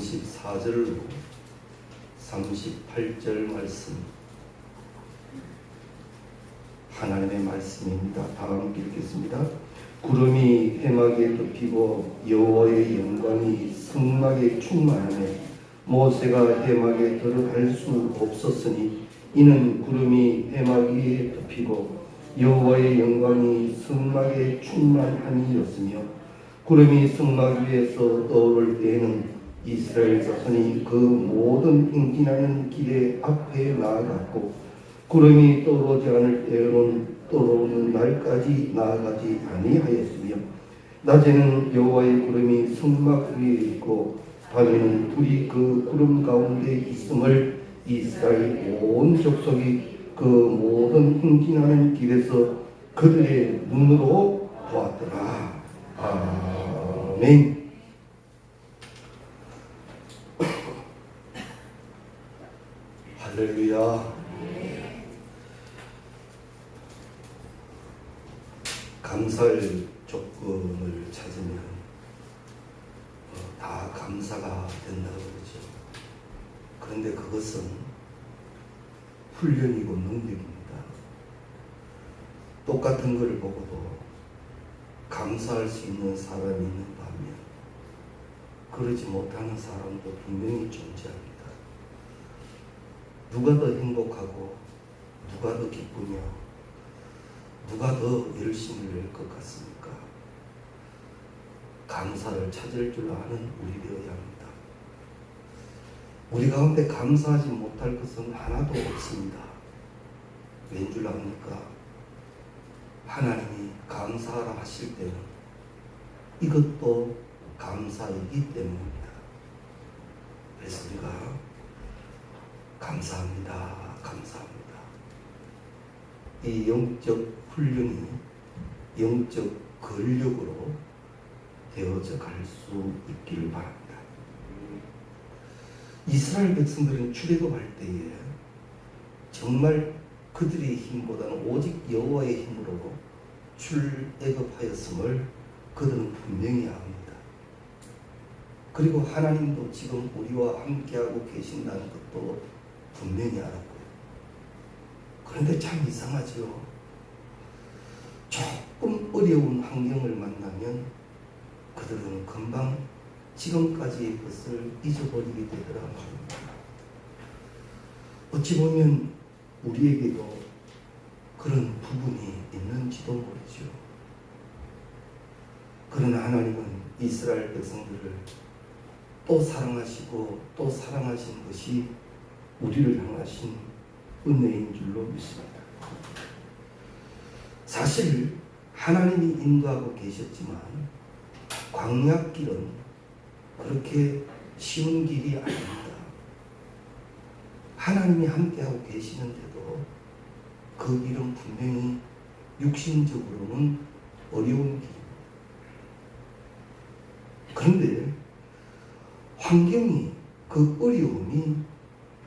34절로 38절 말씀, 하나님의 말씀입니다. 다 함께 읽겠습니다. 구름이 해막에 덮이고 여호와의 영광이 성막에 충만하네. 모세가 해막에 들어갈 수 없었으니 이는 구름이 해막 위에 덮이고 여호와의 영광이 성막에 충만함이었으며, 구름이 성막 위에서 떠오를 때에는 이스라엘 자손이 그 모든 행진하는 길에 앞에 나아갔고, 구름이 떠오르지 않을 때로는 떠오르는 날까지 나아가지 아니하였으며, 낮에는 여호와의 구름이 성막 위에 있고 밤에는 불이 그 구름 가운데 있음을 이스라엘 온 족속이 그 모든 행진하는 길에서 그들의 눈으로 보았더라. 아멘. 할렐루야. 감사할 조건을 찾으면 다 감사가 된다고 그러죠. 그런데 그것은 훈련이고 능력입니다. 똑같은 것을 보고도 감사할 수 있는 사람이 있는 반면 그러지 못하는 사람도 분명히 존재합니다. 누가 더 행복하고 누가 더 기쁘며 누가 더 열심히 낼 것 같습니까? 감사를 찾을 줄 아는 우리 되어야 합니다. 우리 가운데 감사하지 못할 것은 하나도 없습니다. 왠 줄 압니까? 하나님이 감사하라 하실 때는 이것도 감사이기 때문입니다. 그래서 우리가 감사합니다. 감사합니다. 이 영적 훈련이 영적 근력으로 되어져 갈 수 있기를 바랍니다. 이스라엘 백성들은 출애굽할 때에 정말 그들의 힘보다는 오직 여호와의 힘으로 출애굽하였음을 그들은 분명히 압니다. 그리고 하나님도 지금 우리와 함께하고 계신다는 것도 분명히 알았고요. 그런데 참 이상하죠. 조금 어려운 환경을 만나면 그들은 금방 지금까지의 것을 잊어버리게 되더라고요. 어찌 보면 우리에게도 그런 부분이 있는지도 모르죠. 그러나 하나님은 이스라엘 백성들을 또 사랑하시고 또 사랑하신 것이 우리를 향하신 은혜인 줄로 믿습니다. 사실 하나님이 인도하고 계셨지만 광야길은 그렇게 쉬운 길이 아닙니다. 하나님이 함께하고 계시는데도 그 길은 분명히 육신적으로는 어려운 길입니다. 그런데 환경이, 그 어려움이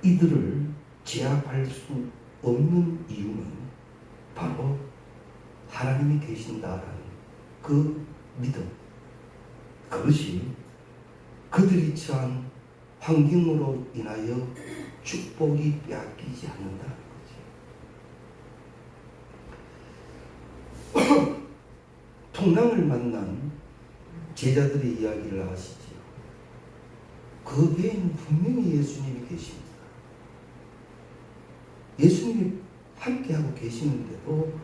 이들을 제압할 수 없는 이유는 바로 하나님이 계신다라는 그 믿음, 그것이 그들이 처한 환경으로 인하여 축복이 빼앗기지 않는다는 거지. 풍랑을 만난 제자들의 이야기를 아시죠? 그 배에는 분명히 예수님이 계십니다. 예수님이 함께하고 계시는데도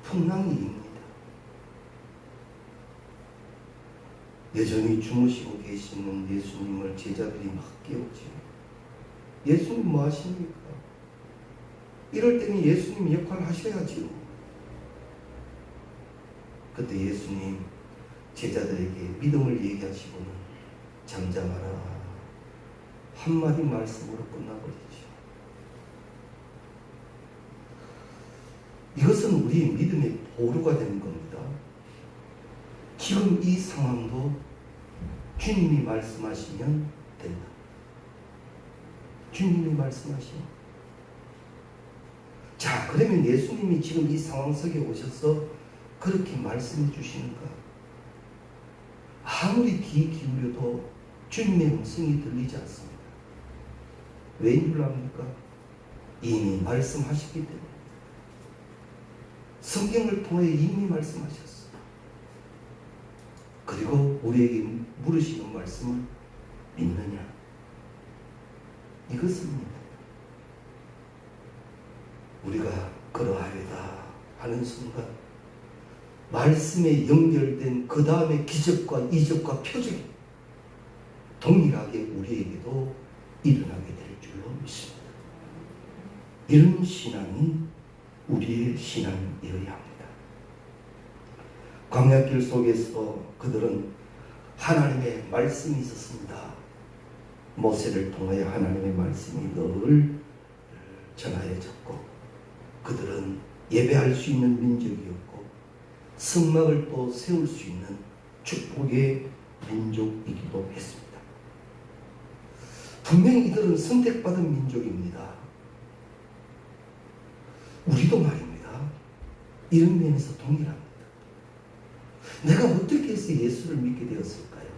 풍랑이 입니다. 여전히 주무시고 계시는 예수님을 제자들이 막 깨우죠. 예수님 뭐 하십니까? 이럴 때는 예수님 역할을 하셔야지요. 그때 예수님 제자들에게 믿음을 얘기하시고는 잠잠하라 한마디 말씀으로 끝나버리죠. 이것은 우리의 믿음의 보루가 되는 겁니다. 지금 이 상황도 주님이 말씀하시면 된다. 주님이 말씀하시면. 자, 그러면 예수님이 지금 이 상황 속에 오셔서 그렇게 말씀해 주시는가? 아무리 귀 기울여도 주님의 음성이 들리지 않습니다. 왜인 줄 압니까? 이미 말씀하셨기 때문에. 성경을 통해 이미 말씀하셨어요. 그리고 우리에게 물으시는 말씀을 믿느냐? 이것입니다. 우리가 그러하여다 하는 순간 말씀에 연결된 그 다음에 기적과 이적과 표적이 동일하게 우리에게도 일어나게 될 줄로 믿습니다. 이런 신앙이 우리의 신앙이어야 합니다. 광야길 속에서 그들은 하나님의 말씀이 있었습니다. 모세를 통하여 하나님의 말씀이 늘 전하여졌고, 그들은 예배할 수 있는 민족이었고 성막을 또 세울 수 있는 축복의 민족이기도 했습니다. 분명히 이들은 선택받은 민족입니다. 우리도 말입니다. 이런 면에서 동일합니다. 내가 어떻게 해서 예수를 믿게 되었을까요?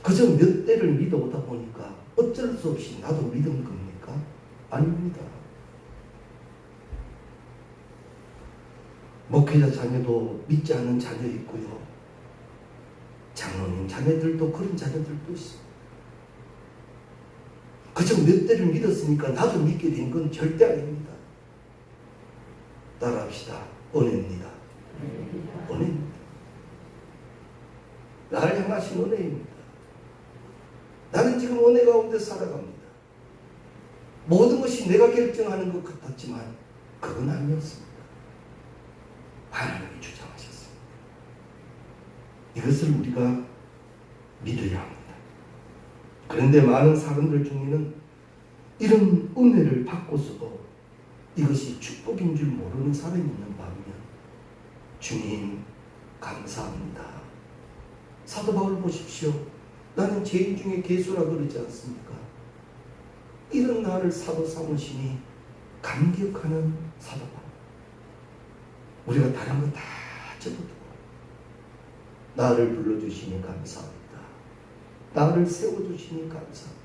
그저 몇 대를 믿어오다 보니까 어쩔 수 없이 나도 믿은 겁니까? 아닙니다. 목회자 자녀도 믿지 않는 자녀 있고요. 장로님 자녀들도 그런 자녀들도 있습니다. 그저 몇 대를 믿었으니까 나도 믿게 된 건 절대 아닙니다. 따라합시다. 은혜입니다. 은혜입니다. 나를 향하신 은혜입니다. 나는 지금 은혜 가운데 살아갑니다. 모든 것이 내가 결정하는 것 같았지만 그건 아니었습니다. 하나님이 주장하셨습니다. 이것을 우리가 믿어야 합니다. 그런데 많은 사람들 중에는 이런 은혜를 받고서도 이것이 축복인 줄 모르는 사람이 있는 반면, 주님 감사합니다. 사도 바울 보십시오. 나는 죄인 중에 괴수라 그러지 않습니까? 이런 나를 사도 삼으시니 감격하는 사도 바울. 우리가 다른 거 다 접어두고 나를 불러주시니 감사합니다. 나를 세워주시니 감사합니다.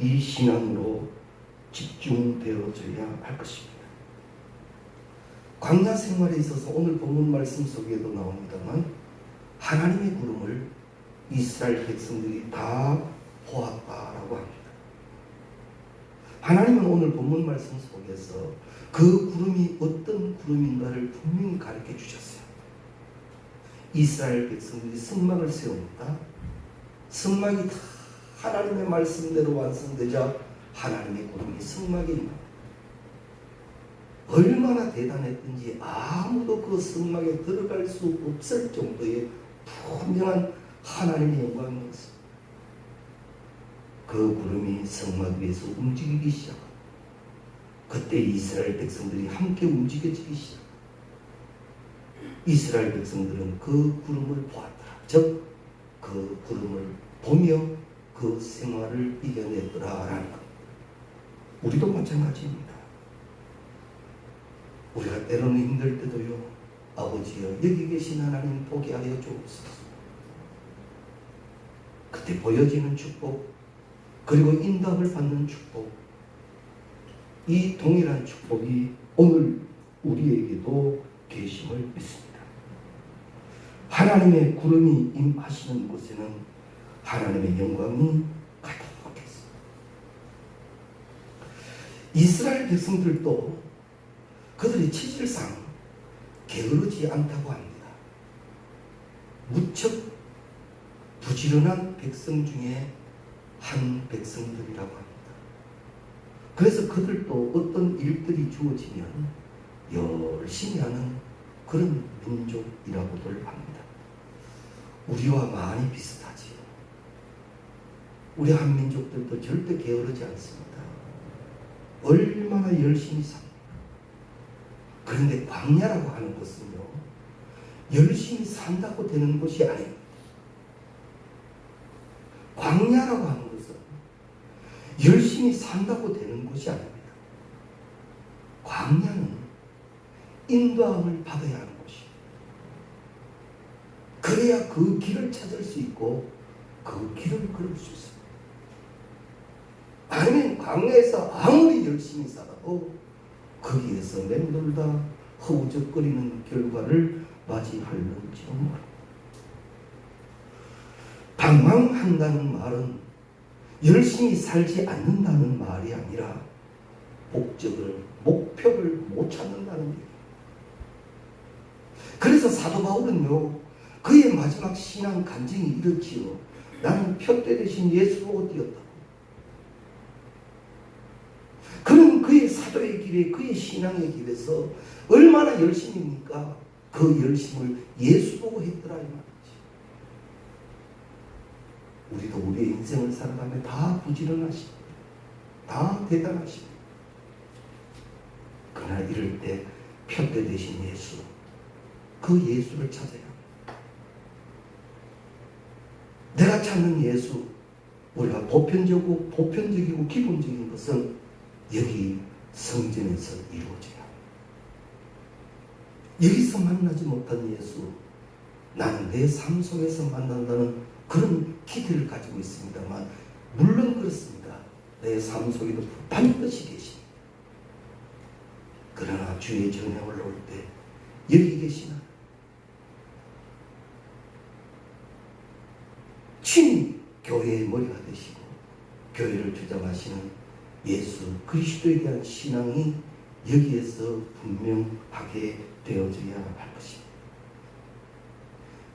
이 신앙으로 집중되어져야 할 것입니다. 광야 생활에 있어서 오늘 본문 말씀 속에도 나옵니다만 하나님의 구름을 이스라엘 백성들이 다 보았다라고 합니다. 하나님은 오늘 본문 말씀 속에서 그 구름이 어떤 구름인가를 분명히 가르쳐 주셨어요. 이스라엘 백성들이 성막을 세웁니다. 성막이 다 하나님의 말씀대로 완성되자 하나님의 구름이 성막에 임합니다. 얼마나 대단했든지 아무도 그 성막에 들어갈 수 없을 정도의 분명한 하나님의 영광이었습니다. 그 구름이 성막 위에서 움직이기 시작합니다. 그때 이스라엘 백성들이 함께 움직여지기 시작합니다. 이스라엘 백성들은 그 구름을 보았더라. 즉, 그 구름을 보며 그 생활을 이겨냈더라라는 것. 우리도 마찬가지입니다. 우리가 때로는 힘들 때도요, 아버지여 여기 계신 하나님 보게 하여 주옵소서. 그때 보여지는 축복, 그리고 인답을 받는 축복, 이 동일한 축복이 오늘 우리에게도 계심을 믿습니다. 하나님의 구름이 임하시는 곳에는 하나님의 영광이 가득했습니다. 이스라엘 백성들도 그들의 체질상 게으르지 않다고 합니다. 무척 부지런한 백성 중에 한 백성들이라고 합니다. 그래서 그들도 어떤 일들이 주어지면 열심히 하는 그런 민족이라고들 합니다. 우리와 많이 비슷하지요. 우리 한민족들도 절대 게으르지 않습니다. 얼마나 열심히 삽니다. 그런데 광야라고 하는 것은요, 열심히 산다고 되는 것이 아닙니다. 광야라고 하는 것은 열심히 산다고 되는 것이 아닙니다. 광야는 인도함을 받아야 하는 것입니다. 그래야 그 길을 찾을 수 있고 그 길을 걸을 수 있어요. 아니면 광야에서 아무리 열심히 살아도 거기에서 맴돌다 허우적거리는 결과를 맞이할는지도 모릅니다. 방황한다는 말은 열심히 살지 않는다는 말이 아니라 목표를 못 찾는다는 얘기예요. 그래서 사도 바울은요, 그의 마지막 신앙 간증이 이렇지요. 나는 표대 대신 예수 보고 뛰었다. 그는 그의 사도의 길에, 그의 신앙의 길에서 얼마나 열심입니까? 그 열심을 예수 보고 했더라 이 말이지. 우리도 우리의 인생을 살아가며 다 부지런하시고 다 대단하시고, 그러나 이럴 때 표대 대신 예수, 그 예수를 찾아야 합니다. 내가 찾는 예수, 우리가 보편적이고 기본적인 것은 여기 성전에서 이루어져야 합니다. 여기서 만나지 못한 예수, 나는 내 삶 속에서 만난다는 그런 기대를 가지고 있습니다만, 물론 그렇습니다. 내 삶 속에도 반드시 계십니다. 그러나 주의 전향을 올 때 여기 계시나? 친히 교회의 머리가 되시고 교회를 주장하시는 예수 그리스도에 대한 신앙이 여기에서 분명하게 되어져야 할 것입니다.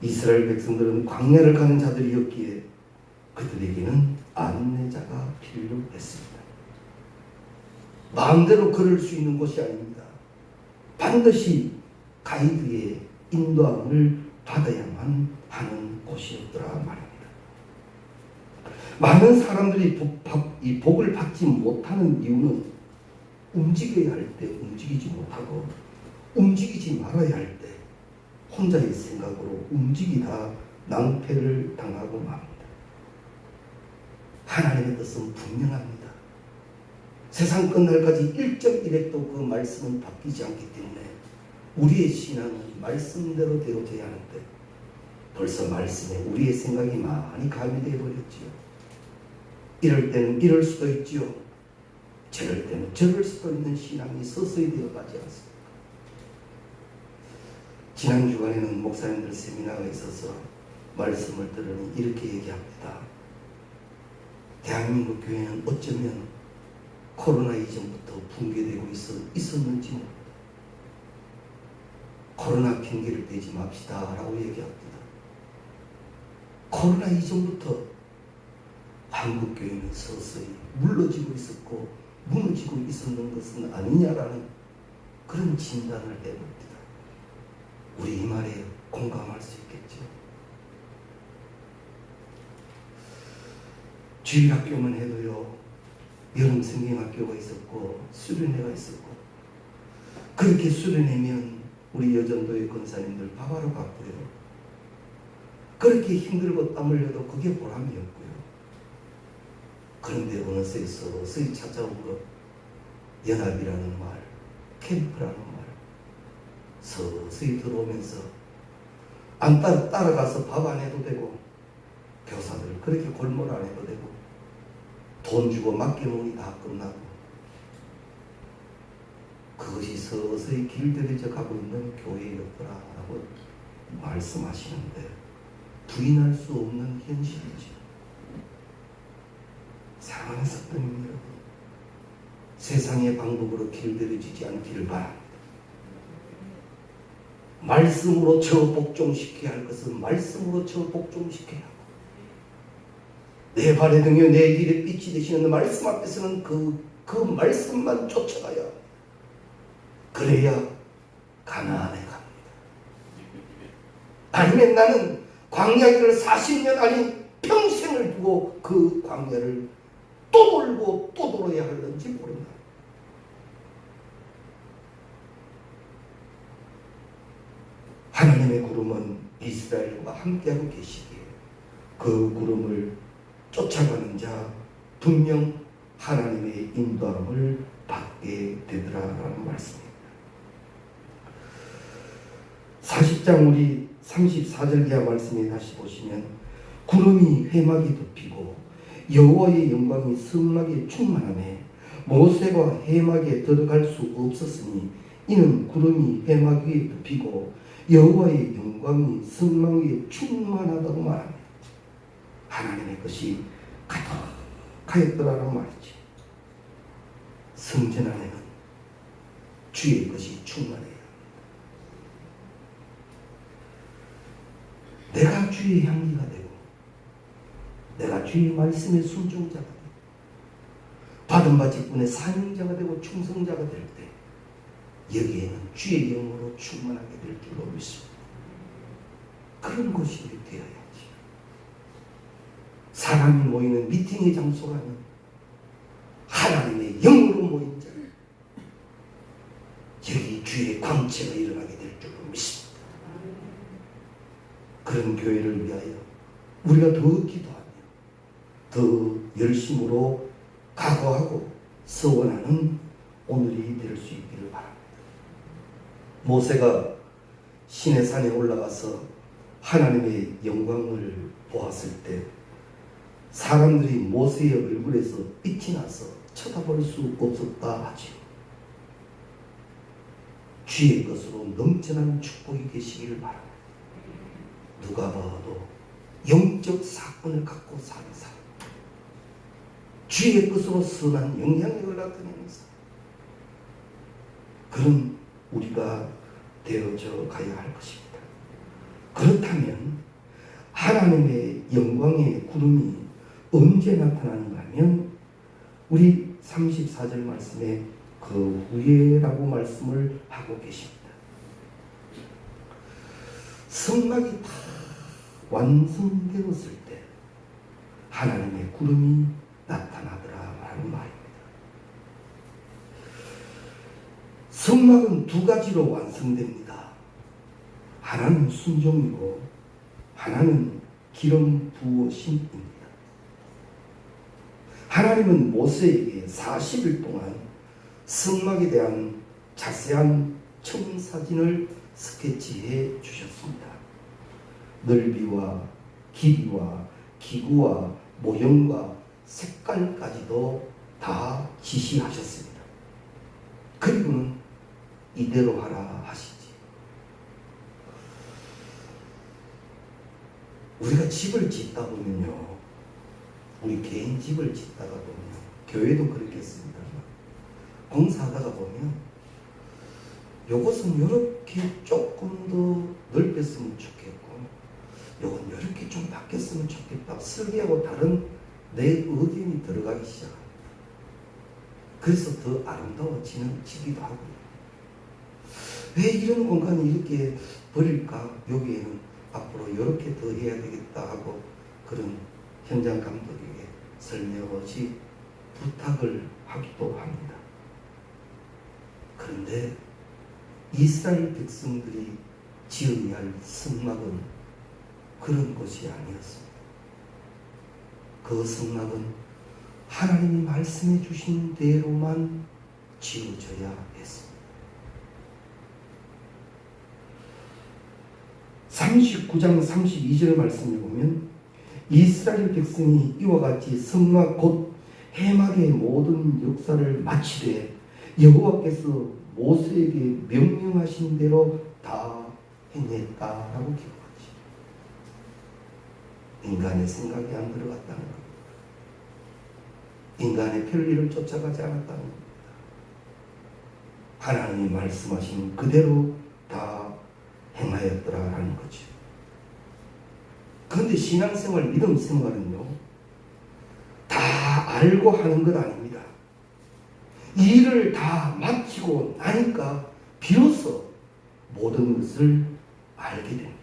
이스라엘 백성들은 광야를 가는 자들이었기에 그들에게는 안내자가 필요했습니다. 마음대로 걸을 수 있는 곳이 아닙니다. 반드시 가이드의 인도함을 받아야만 하는 곳이었더라 말입니다. 많은 사람들이 이 복을 받지 못하는 이유는 움직여야 할 때 움직이지 못하고 움직이지 말아야 할 때 혼자의 생각으로 움직이다 낭패를 당하고 맙니다. 하나님의 뜻은 분명합니다. 세상 끝날까지 1.1핵도 그 말씀은 바뀌지 않기 때문에 우리의 신앙은 말씀대로 되어져야 하는데 벌써 말씀에 우리의 생각이 많이 가미되어 버렸지요. 이럴 때는 이럴 수도 있지요. 저럴 때는 저럴 수도 있는 신앙이 서서히 되어가지 않습니까? 지난 주간에는 목사님들 세미나가 있어서 말씀을 들으니 이렇게 얘기합니다. 대한민국 교회는 어쩌면 코로나 이전부터 붕괴되고 있었는지 모릅니다. 코로나 핑계를 대지 맙시다 라고 얘기합니다. 코로나 이전부터 한국교회는 서서히 물러지고 있었고 무너지고 있었는 것은 아니냐라는 그런 진단을 해봅니다. 우리 이 말에 공감할 수 있겠죠. 주일학교만 해도요, 여름 성경학교가 있었고 수련회가 있었고, 그렇게 수련회면 우리 여전도의 권사님들 밥하러 갔고요. 그렇게 힘들고 땀 흘려도 그게 보람이었고요. 그런데 어느새 서서히 찾아온 것, 연합이라는 말, 캠프라는 말, 서서히 들어오면서 안 따라가서 밥 안 해도 되고, 교사들 그렇게 골몰 안 해도 되고, 돈 주고 맡겨놓으니 다 끝나고, 그것이 서서히 길들여져 가고 있는 교회였더라라고 말씀하시는데 부인할 수 없는 현실이죠. 사랑하는 성도님 여러분, 세상의 방법으로 길들여지지 않기를 바랍니다. 말씀으로 저 복종시켜야 할 것은 말씀으로 저 복종시켜야 하고, 내 발의 등이요 내 길의 빛이 되시는 말씀 앞에서는 그 말씀만 쫓아가야 합니다. 그래야 가나안에 갑니다. 아니면 나는 광야길을 40년 아니 평생을 두고 그 광야를 또 돌고 또 돌아야 할는지 모른다. 하나님의 구름은 이스라엘과 함께하고 계시기에 그 구름을 쫓아가는 자 분명 하나님의 인도함을 받게 되더라라는 말씀입니다. 40장 우리 34절 이하 말씀에 다시 보시면 구름이 회막이 덮이고 여호와의 영광이 성막에 충만하매 모세가 회막에 들어갈 수 없었으니 이는 구름이 회막 위에 덮이고 여호와의 영광이 성막 위에 충만하다고 말합니다. 하나님의 것이 가득하였더라는 말이지. 성전 안에는 주의 것이 충만해요. 내가 주의 향기가 되고 내가 주의 말씀의 순종자가 되고 받은 바 직분의 사명자가 되고 충성자가 될 때 여기에는 주의 영으로 충만하게 될 줄로 믿습니다. 그런 것이 우리 되어야지. 사람이 모이는 미팅의 장소가 아닌 하나님의 영으로 모인 자, 여기 주의 광채가 일어나게 될 줄로 믿습니다. 그런 교회를 위하여 우리가 더 기도하며 더 열심으로 각오하고 서원하는 오늘이 될 수 있기를 바랍니다. 모세가 시내산에 올라가서 하나님의 영광을 보았을 때 사람들이 모세의 얼굴에서 빛이 나서 쳐다볼 수 없었다 하지요. 주의 것으로 넘쳐나는 축복이 되시기를 바랍니다. 누가 봐도 영적 사건을 갖고 사는 사람, 주의 것으로 선한 영향력을 나타내는 사람, 그런 우리가 되어져 가야 할 것입니다. 그렇다면 하나님의 영광의 구름이 언제 나타나는가 하면 우리 34절 말씀에 그 후에라고 말씀을 하고 계십니다. 성막이 다 완성되었을 때 하나님의 구름이 나타나더라 라는 말입니다. 성막은 두 가지로 완성됩니다. 하나는 순종이고 하나는 기름 부으심입니다. 하나님은 모세에게 40일 동안 성막에 대한 자세한 청사진을 스케치해 주셨습니다. 넓이와 길이와 기구와 모형과 색깔까지도 다 지시하셨습니다. 그리고는 이대로 하라 하시지. 우리가 집을 짓다 보면요, 우리 개인 집을 짓다가 보면, 교회도 그렇겠습니다. 공사하다가 보면 요것은 이렇게 조금 더 넓혔으면 좋겠고 요건 이렇게 좀 바뀌었으면 좋겠다. 설계하고 다른 내 의견이 들어가기 시작합니다. 그래서 더 아름다워지기도 하고요. 왜 이런 공간이 이렇게 버릴까? 여기에는 앞으로 이렇게 더 해야 되겠다 하고 그런 현장 감독에게 설명 없이 부탁을 하기도 합니다. 그런데 이스라엘 백성들이 지어야 할 성막은 그런 것이 아니었습니다. 그 성막은 하나님이 말씀해 주신 대로만 지어져야 했습니다. 39장 32절 말씀을 보면 이스라엘 백성이 이와 같이 성막 곧 회막의 모든 역사를 마치되 여호와께서 모세에게 명령하신 대로 다 행했다라고 기록하지. 인간의 생각이 안 들어갔다는 겁니다. 인간의 편리를 쫓아가지 않았다는 겁니다. 하나님이 말씀하신 그대로 다 행하였더라라는 거죠. 그런데 신앙생활, 믿음 생활은요, 다 알고 하는 것 아닙니다. 일을 다 마치고 나니까 비로소 모든 것을 알게 됩니다.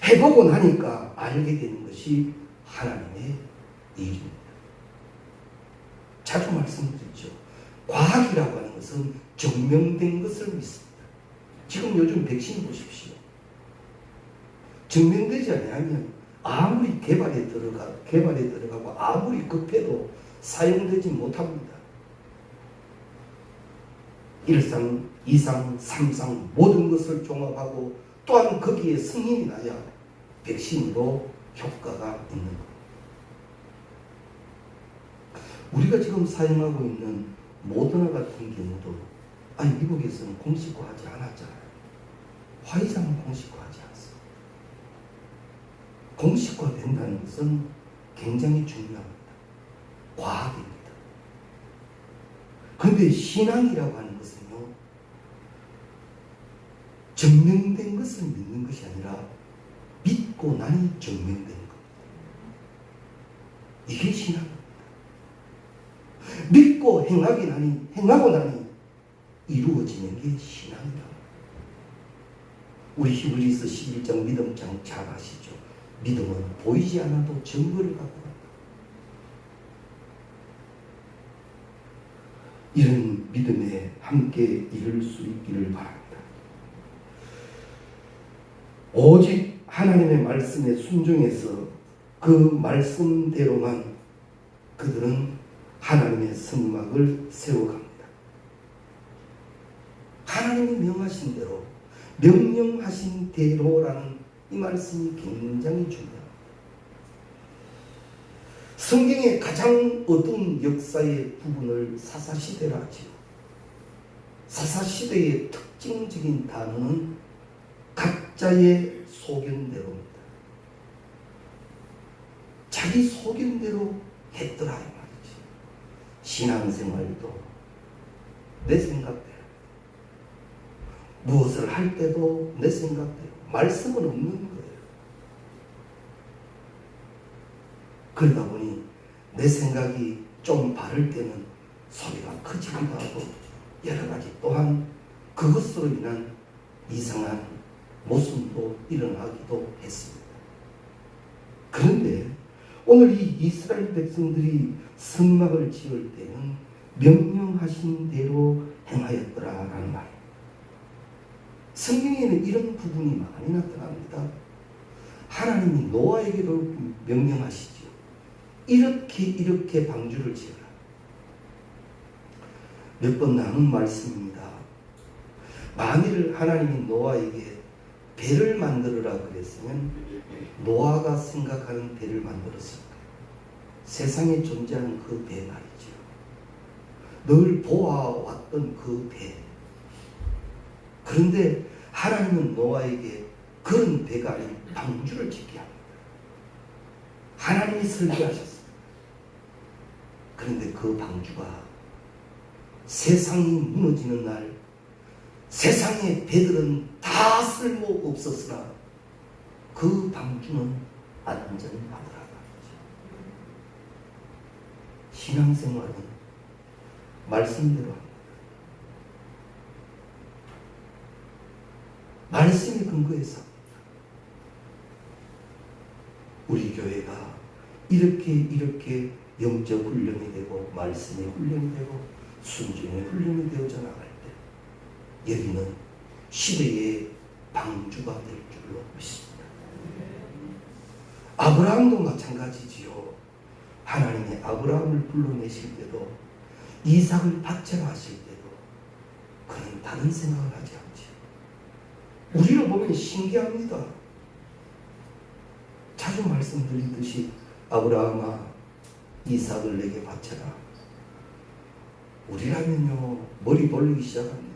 해보고 나니까 알게 되는 것이 하나님의 일입니다. 자주 말씀드렸죠. 과학이라고 하는 것은 증명된 것을 믿습니다. 지금 요즘 백신 보십시오. 증명되지 않으면 아무리 개발에 들어가고 아무리 급해도 사용되지 못합니다. 1상, 2상, 3상 모든 것을 종합하고 또한 거기에 승인이 나야 백신으로 효과가 있는 것. 우리가 지금 사용하고 있는 모더나 같은 경우도 미국에서는 공식화하지 않았잖아요. 화이자는 공식화하지 않았어요. 공식화된다는 것은 굉장히 중요합니다. 과학입니다. 그런데 신앙이라고 하는 것은요, 증명된 것을 믿는 것이 아니라 믿고 나니 증명된 것. 이게 신앙입니다. 믿고 행하고 나니 이루어지는 게 신앙이다. 우리 히브리서 11장 믿음장 잘 아시죠? 믿음은 보이지 않아도 증거를 갖고 간다. 이런 믿음에 함께 이룰 수 있기를 바랍니다. 오직 하나님의 말씀에 순종해서 그 말씀대로만 그들은 하나님의 성막을 세워갑니다. 하나님이 명하신 대로, 명령하신 대로라는 이 말씀이 굉장히 중요합니다. 성경의 가장 어두운 역사의 부분을 사사시대라 하지요. 사사시대의 특징적인 단어는 각자의 소견대로입니다. 자기 소견대로 했더라 이 말이지. 신앙생활도 내 생각대로, 무엇을 할 때도 내 생각대로, 말씀은 없는 거예요. 그러다 보니 내 생각이 좀 바를 때는 소리가 커지기도 하고 여러 가지, 또한 그것으로 인한 이상한 모순도 일어나기도 했습니다. 그런데 오늘 이 이스라엘 백성들이 성막을 지을 때는 명령하신 대로 행하였더라라는 말. 성경에는 이런 부분이 많이 나타납니다. 하나님이 노아에게도 명령하시죠. 이렇게 방주를 지어라. 몇 번 나눈 말씀입니다. 만일 하나님이 노아에게 배를 만들어라 그랬으면 노아가 생각하는 배를 만들었을까? 세상에 존재하는 그 배 말이죠. 늘 보아왔던 그 배. 그런데 하나님은 노아에게 그런 배가 아닌 방주를 짓게 합니다. 하나님이 설계하셨습니다. 그런데 그 방주가 세상이 무너지는 날 세상의 배들은 다 쓸모없었으나 그 방주는 안전하더라. 신앙생활은 말씀대로 합니다. 말씀에 근거해서 합니다. 우리 교회가 이렇게 영적 훈련이 되고 말씀의 훈련이 되고 순종의 훈련이 되어져 나갈 때 여기는 시대의 방주가 될 줄로 믿습니다. 아브라함도 마찬가지지요. 하나님이 아브라함을 불러내실 때도 이삭을 바쳐라 하실 때도 그는 다른 생각을 하지 않지요. 우리를 보면 신기합니다. 자주 말씀드리듯이 아브라함아 이삭을 내게 바쳐라. 우리라면요 머리 돌리기 시작합니다.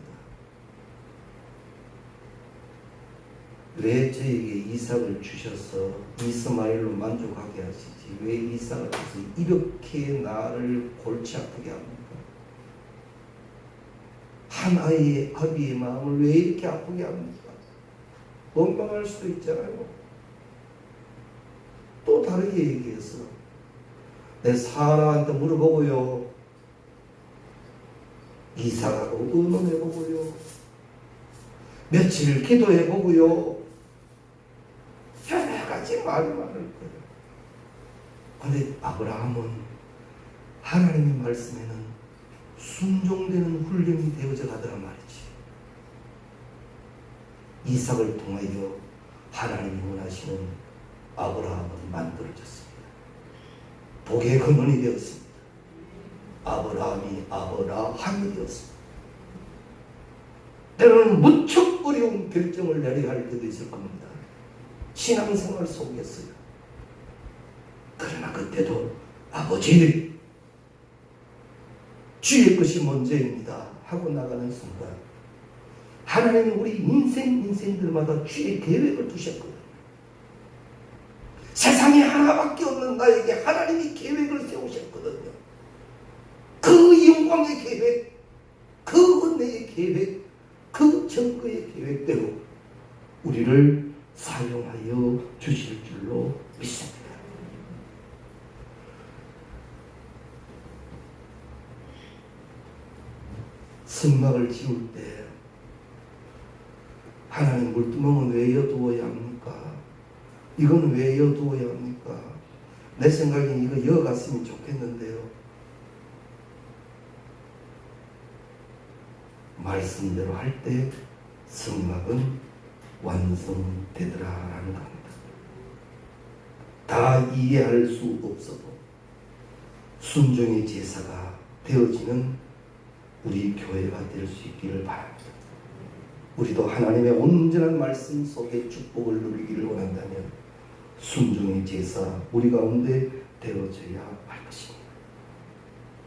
왜 저에게 이삭을 주셔서 이스마엘로 만족하게 하시지? 왜 이삭을 주셔서 이렇게 나를 골치 아프게 합니까? 한 아이의 아비의 마음을 왜 이렇게 아프게 합니까? 원망할 수도 있잖아요. 또 다르게 얘기해서 내 사라한테 물어보고요. 이삭하고 의논해보고요. 며칠 기도해보고요. 여러 가지 말을 많을 거예요. 그런데 아브라함은 하나님의 말씀에는 순종되는 훈련이 되어져 가더란 말이지. 이삭을 통하여 하나님이 원하시는 아브라함은 만들어졌습니다. 복의 근원이 되었습니다. 아브라함이 아브라함이 되었습니다. 때로는 무척 어려운 어려운 결정을 내려야 할 때도 있을 겁니다. 신앙생활 속에서요. 그러나 그때도 아버지, 주의 것이 먼저입니다 하고 나가는 순간 하나님은 우리 인생들마다 주의 계획을 두셨거든요. 세상에 하나밖에 없는 나에게 하나님이 계획을 세우셨거든요. 그 영광의 계획, 그 은혜의 계획, 그 증거의 계획대로 우리를 사용하여 주실 줄로 믿습니다. 성막을 지을 때 하나님 물두멍은 왜 여두어야 합니까? 이건 왜 여두어야 합니까? 내 생각엔 이거 여갔으면 좋겠는데요. 말씀대로 할 때 성막은 완성되더라라는 겁니다. 다 이해할 수 없어도 순종의 제사가 되어지는 우리 교회가 될 수 있기를 바랍니다. 우리도 하나님의 온전한 말씀 속에 축복을 누리기를 원한다면 순종의 제사 우리 가운데 되어져야 할 것입니다.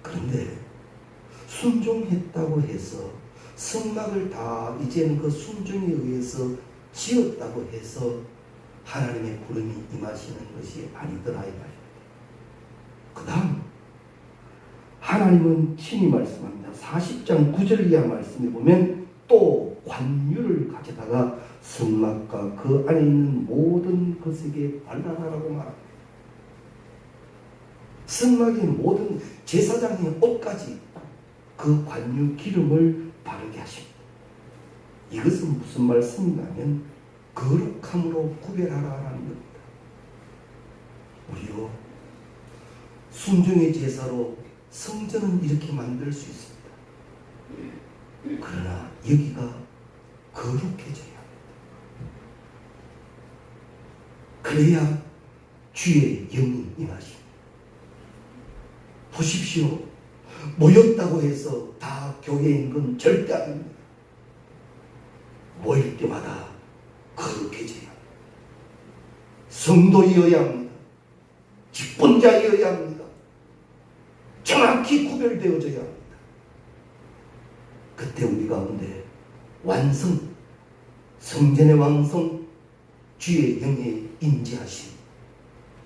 그런데 순종했다고 해서 성막을 다 이제는 그 순종에 의해서 지었다고 해서 하나님의 구름이 임하시는 것이 아니더라 이 말입니다. 그 다음 하나님은 친히 말씀합니다. 40장 9절 이하 말씀에 보면 또 관유를 가져다가 성막과 그 안에 있는 모든 것에게 발라라라고 말합니다. 성막의 모든 제사장의 옷까지 그 관유 기름을 바르게 하십니다. 이것은 무슨 말씀이냐면 거룩함으로 구별하라라는 겁니다. 우리요 순종의 제사로 성전은 이렇게 만들 수 있습니다. 그러나 여기가 거룩해져야 합니다. 그래야 주의 영이 임하십니다. 보십시오. 모였다고 해서 다 교회인 건 절대 아닙니다. 모일 때마다 거룩해져야 합니다. 성도이어야 합니다. 직분자이어야 합니다. 정확히 구별되어져야 합니다. 그때 우리 가운데 완성, 성전의 완성, 주의 영의 임재하심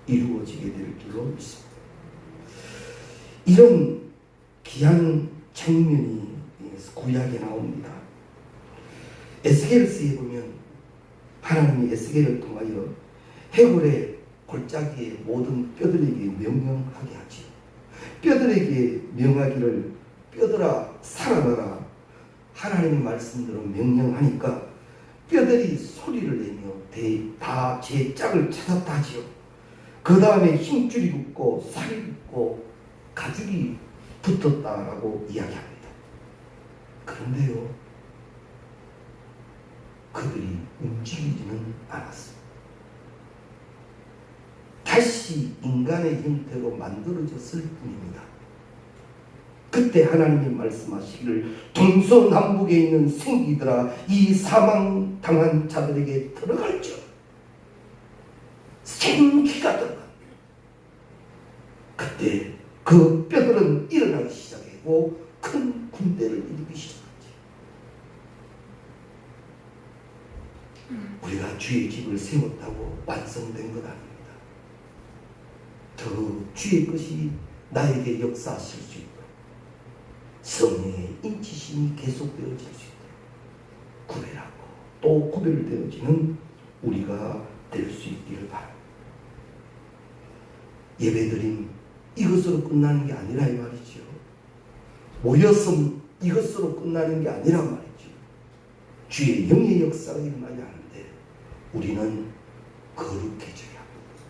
이루어지게 될 줄로 믿습니다. 이런 귀한 장면이 구약에 나옵니다. 에스겔서에 보면 하나님이 에스겔을 통하여 해골의 골짜기의 모든 뼈들에게 명령하게 하지. 뼈들에게 명하기를 뼈들아 살아나라. 하나님의 말씀대로 명령하니까 뼈들이 소리를 내며 다 제 짝을 찾았다 하지요. 그 다음에 힘줄이 붙고 살이 붙고 가죽이 붙었다라고 이야기합니다. 그런데요, 그들이 움직이지는 않았습니다. 다시 인간의 형태로 만들어졌을 뿐입니다. 그때 하나님이 말씀하시기를 동서남북에 있는 생기들아 이 사망당한 자들에게 들어갈지어다. 생기가 들어갑니다. 그때 그 뼈들은 일어나기 시작했고 큰 군대를 일으키기 시작했지. 우리가 주의 집을 세웠다고 완성된 것 아닙니다. 더 주의 것이 나에게 역사하실 수 있도록 성령의 인치심이 계속되어질 수 있도록 구별하고 또 구별되어지는 우리가 될 수 있기를 바랍니다. 예배드림 이것으로 끝나는 게 아니라 이 말이죠. 모였음 이것으로 끝나는 게 아니라 말이죠. 주의 영의 역사가 일어나지 않는데 우리는 거룩해져야 합니다.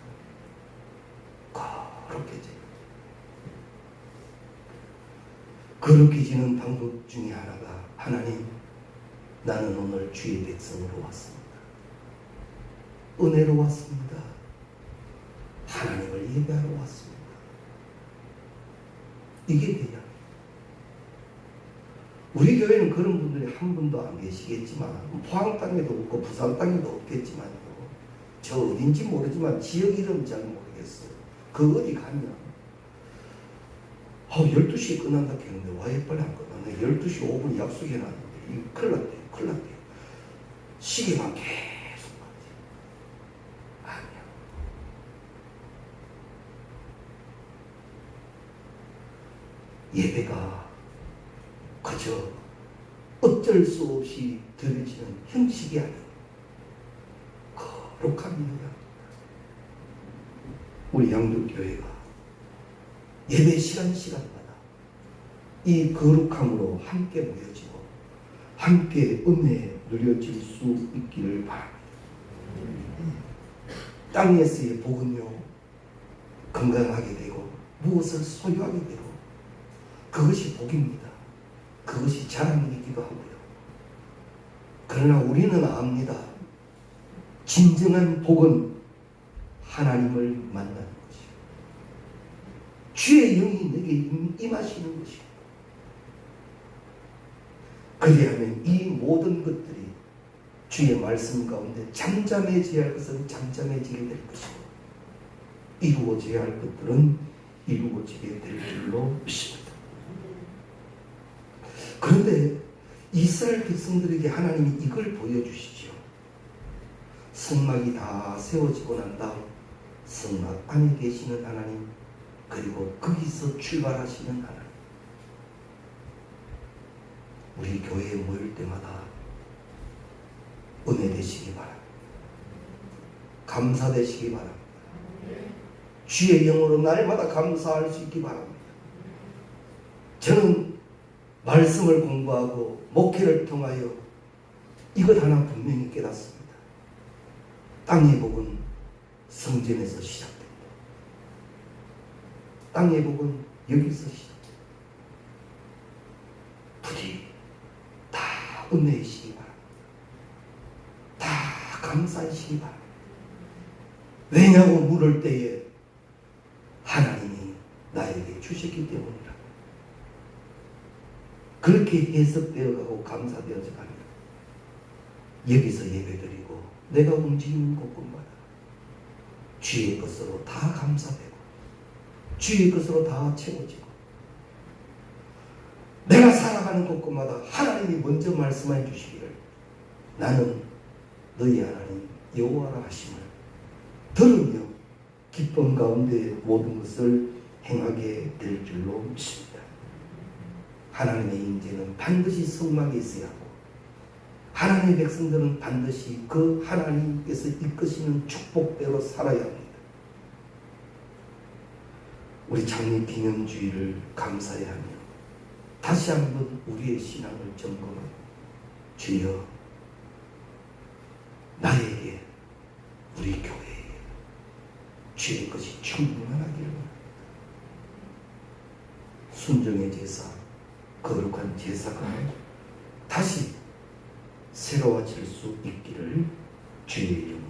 거룩해져야 합니다. 거룩해지는 방법 중에 하나가 하나님 나는 오늘 주의 백성으로 왔습니다. 은혜로 왔습니다. 하나님을 예배하러 왔습니다. 이게 돼야 우리 교회는 그런 분들이 한 분도 안 계시겠지만, 포항 땅에도 없고 부산 땅에도 없겠지만요. 저 어딘지 모르지만 지역 이름 잘 모르겠어요. 그 어디 가면 12시에 끝난다 했는데 왜 빨리 안 끝나네. 12시 5분 약속해놨는데 이거 큰일 났대요. 큰일 났대요. 시계만 계속 가지. 아니야. 예배가 그저 어쩔 수 없이 드려지는 형식이 아니고 거룩한 일이야. 우리 양도교회가 예배 시간마다 이 거룩함으로 함께 모여지고 함께 은혜에 누려질 수 있기를 바랍니다. 땅에서의 복은요, 건강하게 되고 무엇을 소유하게 되고 그것이 복입니다. 그것이 자랑이기도 하고요. 그러나 우리는 압니다. 진정한 복은 하나님을 만나는 것이요, 주의 영이 내게 임하시는 것이요. 그리하면 이 모든 것들이 주의 말씀 가운데 잠잠해져야 할 것은 잠잠해지게 될 것이고, 이루어져야 할 것들은 이루어지게 될 줄로 믿습니다. 그런데 이스라엘 백성들에게 하나님이 이걸 보여주시죠. 성막이 다 세워지고 난 다음 성막 안에 계시는 하나님, 그리고 거기서 출발하시는 하나님. 우리 교회에 모일 때마다 은혜 되시기 바랍니다. 감사 되시기 바랍니다. 주의 영으로 날마다 감사할 수 있기 바랍니다. 저는 말씀을 공부하고 목회를 통하여 이것 하나 분명히 깨닫습니다. 땅의 복은 성전에서 시작됩니다. 땅의 복은 여기서 시작됩니다. 부디 다 은혜이시기 바랍니다. 다 감사하시기 바랍니다. 왜냐고 물을 때에 하나님이 나에게 주셨기 때문이라. 그렇게 해석되어 가고 감사되어져 갑니다. 여기서 예배드리고 내가 움직이는 곳곳마다 주의 것으로 다 감사되고 주의 것으로 다 채워지고, 내가 살아가는 곳곳마다 하나님이 먼저 말씀해 주시기를 나는 너희 하나님 여호와라 하심을 들으며 기쁨 가운데 모든 것을 행하게 될 줄로 믿습니다. 하나님의 임재는 반드시 성막에 있어야 하고, 하나님의 백성들은 반드시 그 하나님께서 이끄시는 축복대로 살아야 합니다. 우리 장례 기념주의를 감사해야 하며 다시 한번 우리의 신앙을 점검하고, 주여 나에게, 우리 교회에 주의 것이 충만하기를 원합니다. 순종의 제사, 거룩한 제사가 다시 새로워질 수 있기를 주의 이름으로